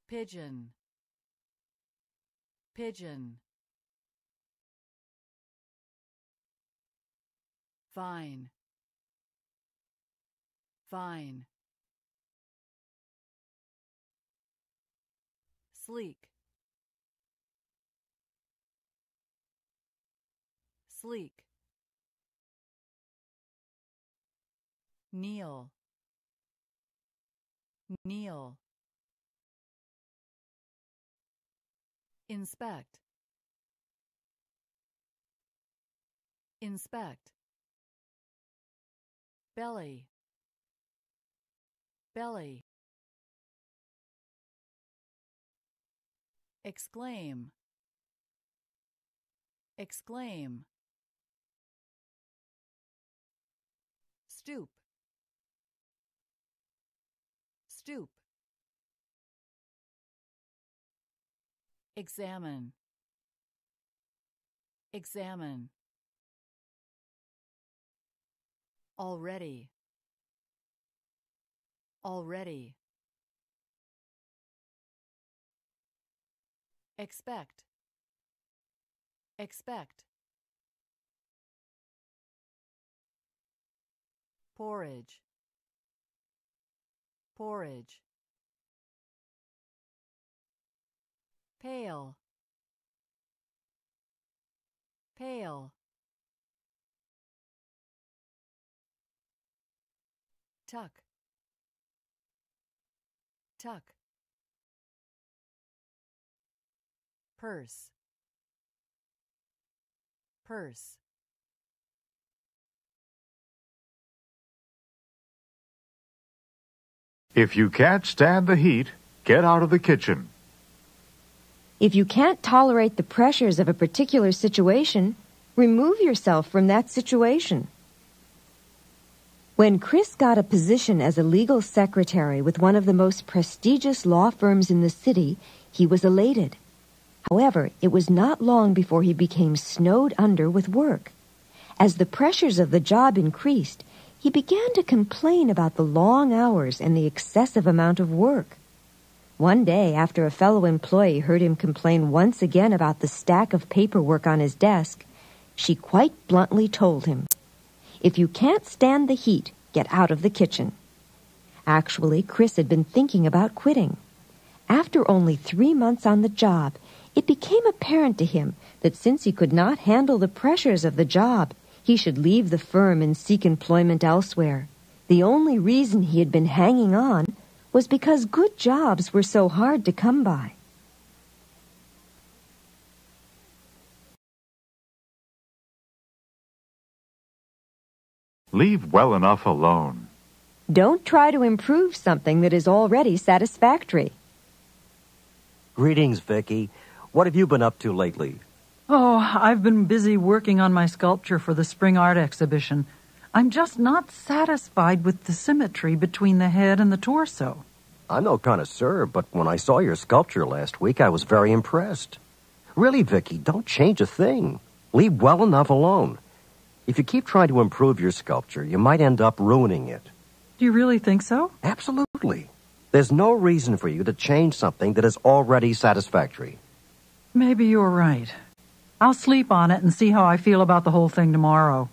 pigeon, pigeon. Fine, fine. Sleek, sleek. Kneel, kneel. Inspect, inspect. Belly, belly. Exclaim, exclaim. Stoop, stoop. Examine, examine. Already, already. Expect, expect. Porridge, porridge. Pail, pail. Tuck, tuck. Purse, purse. If you can't stand the heat, get out of the kitchen. If you can't tolerate the pressures of a particular situation, remove yourself from that situation. When Chris got a position as a legal secretary with one of the most prestigious law firms in the city, he was elated. However, it was not long before he became snowed under with work. As the pressures of the job increased, he began to complain about the long hours and the excessive amount of work. One day, after a fellow employee heard him complain once again about the stack of paperwork on his desk, she quite bluntly told him, "If you can't stand the heat, get out of the kitchen." Actually, Chris had been thinking about quitting. After only 3 months on the job, it became apparent to him that since he could not handle the pressures of the job, he should leave the firm and seek employment elsewhere. The only reason he had been hanging on was because good jobs were so hard to come by. Leave well enough alone. Don't try to improve something that is already satisfactory. Greetings, Vicky. What have you been up to lately? Oh, I've been busy working on my sculpture for the spring art exhibition. I'm just not satisfied with the symmetry between the head and the torso. I'm no connoisseur, but when I saw your sculpture last week, I was very impressed. Really, Vicky, don't change a thing. Leave well enough alone. If you keep trying to improve your sculpture, you might end up ruining it. Do you really think so? Absolutely. There's no reason for you to change something that is already satisfactory. Maybe you're right. I'll sleep on it and see how I feel about the whole thing tomorrow.